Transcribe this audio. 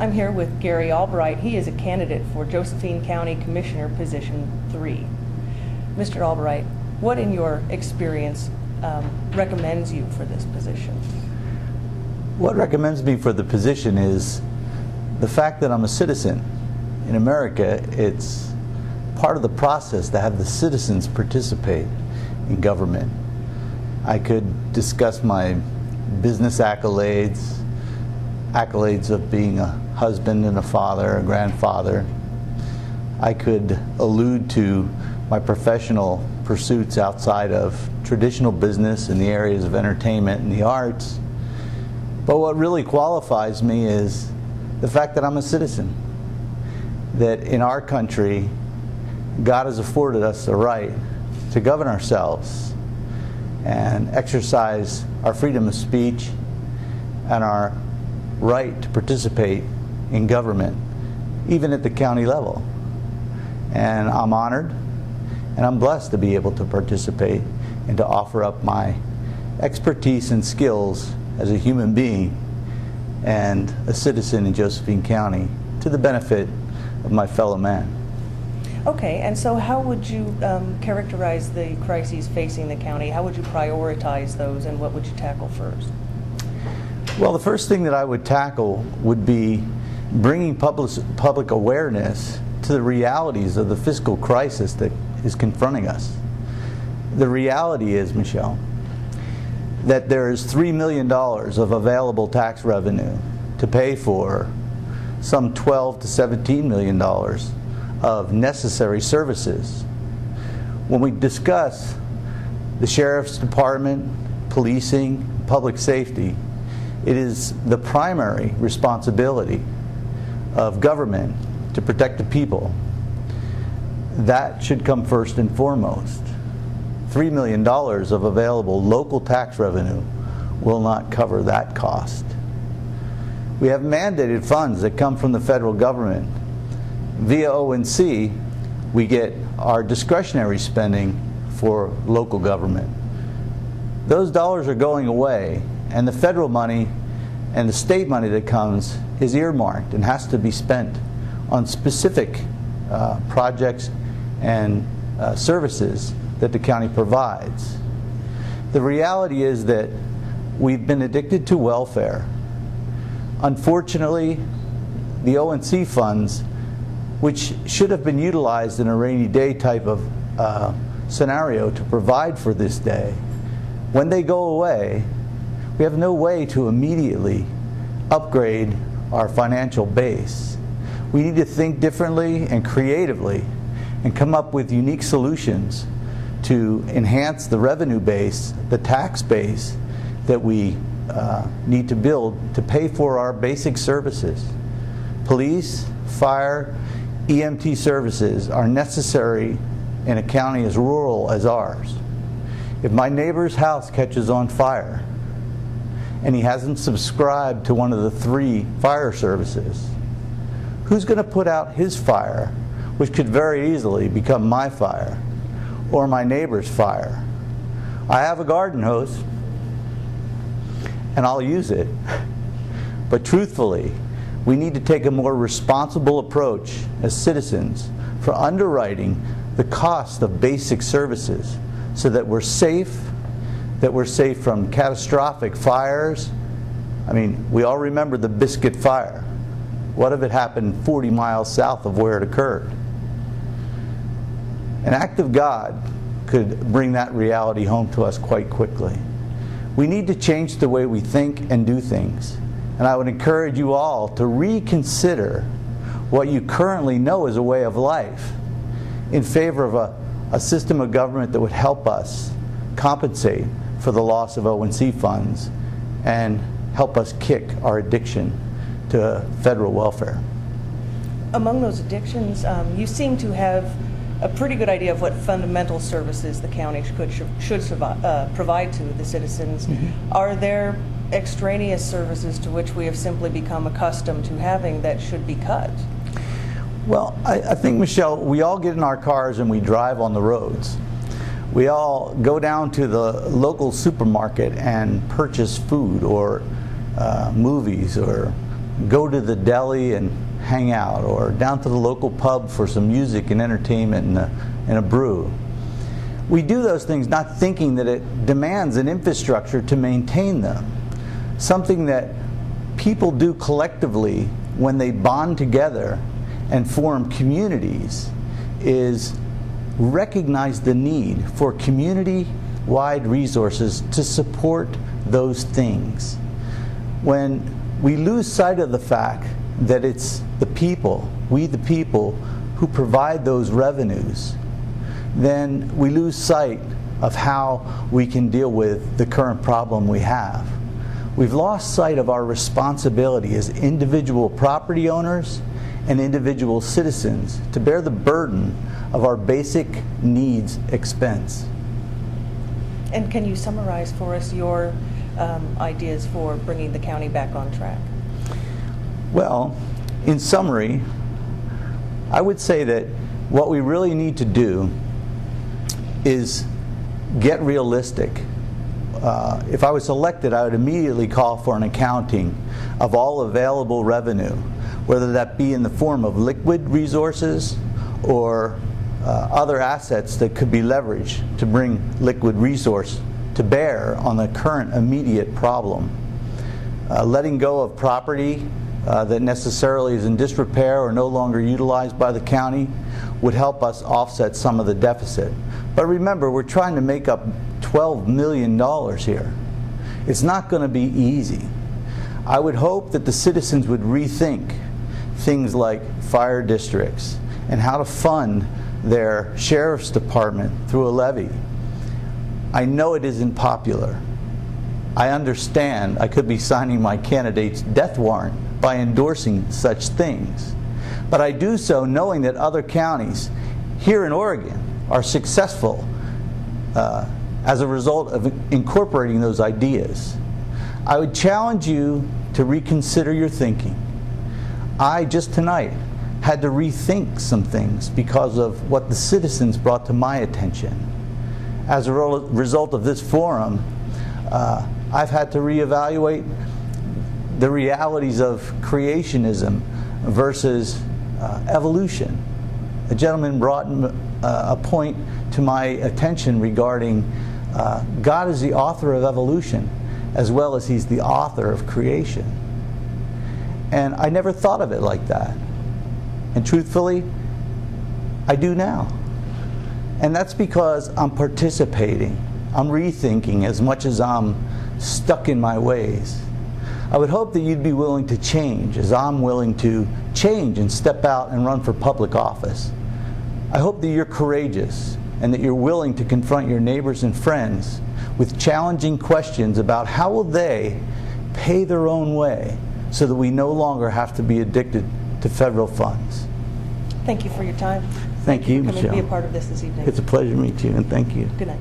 I'm here with Gary Albright. He is a candidate for Josephine County Commissioner Position 3. Mr. Albright, what in your experience recommends you for this position? What recommends me for the position is the fact that I'm a citizen. In America, it's part of the process to have the citizens participate in government. I could discuss my business accolades of being a husband and a father, a grandfather. I could allude to my professional pursuits outside of traditional business in the areas of entertainment and the arts. But what really qualifies me is the fact that I'm a citizen. That in our country, God has afforded us the right to govern ourselves and exercise our freedom of speech and our right to participate in government, even at the county level. And I'm honored and I'm blessed to be able to participate and to offer up my expertise and skills as a human being and a citizen in Josephine County to the benefit of my fellow man. Okay, and so how would you characterize the crises facing the county? How would you prioritize those, and what would you tackle first? Well, the first thing that I would tackle would be bringing public awareness to the realities of the fiscal crisis that is confronting us. The reality is, Michelle, that there is $3 million of available tax revenue to pay for some $12 to $17 million of necessary services. When we discuss the Sheriff's Department, policing, public safety, it is the primary responsibility of government to protect the people. That should come first and foremost. $3 million of available local tax revenue will not cover that cost. We have mandated funds that come from the federal government. Via ONC, we get our discretionary spending for local government. Those dollars are going away, and the federal money and the state money that comes is earmarked and has to be spent on specific projects and services that the county provides. The reality is that we've been addicted to welfare. Unfortunately, the ONC funds, which should have been utilized in a rainy day type of scenario to provide for this day, when they go away, we have no way to immediately upgrade our financial base. We need to think differently and creatively and come up with unique solutions to enhance the revenue base, the tax base that we need to build to pay for our basic services. Police, fire, EMT services are necessary in a county as rural as ours. If my neighbor's house catches on fire and he hasn't subscribed to one of the 3 fire services, who's going to put out his fire, which could very easily become my fire or my neighbor's fire? I have a garden hose and I'll use it, but truthfully, we need to take a more responsible approach as citizens for underwriting the cost of basic services so that we're safe from catastrophic fires. I mean, we all remember the Biscuit Fire. What if it happened 40 miles south of where it occurred? An act of God could bring that reality home to us quite quickly. We need to change the way we think and do things. And I would encourage you all to reconsider what you currently know as a way of life in favor of a system of government that would help us compensate for the loss of ONC funds and help us kick our addiction to federal welfare. Among those addictions, you seem to have a pretty good idea of what fundamental services the county should provide to the citizens. Mm-hmm. Are there extraneous services to which we have simply become accustomed to having that should be cut? Well, I think, Michelle, we all get in our cars and we drive on the roads. We all go down to the local supermarket and purchase food or movies or go to the deli and hang out, or down to the local pub for some music and entertainment and a brew. We do those things not thinking that it demands an infrastructure to maintain them. Something that people do collectively when they bond together and form communities is recognize the need for community-wide resources to support those things. When we lose sight of the fact that it's the people, we the people, who provide those revenues, then we lose sight of how we can deal with the current problem we have. We've lost sight of our responsibility as individual property owners and individual citizens to bear the burden of our basic needs expense. And can you summarize for us your ideas for bringing the county back on track? Well, in summary, I would say that what we really need to do is get realistic. If I was elected, I would immediately call for an accounting of all available revenue, whether that be in the form of liquid resources or other assets that could be leveraged to bring liquid resource to bear on the current immediate problem. Letting go of property that necessarily is in disrepair or no longer utilized by the county would help us offset some of the deficit. But remember, we're trying to make up $12 million here. It's not going to be easy. I would hope that the citizens would rethink things like fire districts and how to fund their sheriff's department through a levy. I know it isn't popular. I understand I could be signing my candidate's death warrant by endorsing such things. But I do so knowing that other counties here in Oregon are successful as a result of incorporating those ideas. I would challenge you to reconsider your thinking. I just tonight had to rethink some things because of what the citizens brought to my attention. As a result of this forum, I've had to reevaluate the realities of creationism versus evolution. A gentleman brought a point to my attention regarding God is the author of evolution as well as He's the author of creation. And I never thought of it like that. And truthfully, I do now. And that's because I'm participating. I'm rethinking as much as I'm stuck in my ways. I would hope that you'd be willing to change as I'm willing to change and step out and run for public office. I hope that you're courageous and that you're willing to confront your neighbors and friends with challenging questions about how will they pay their own way so that we no longer have to be addicted to federal funds. Thank you for your time. Thank you, for coming Michelle. to be a part of this evening. It's a pleasure to meet you, and thank you. Good night.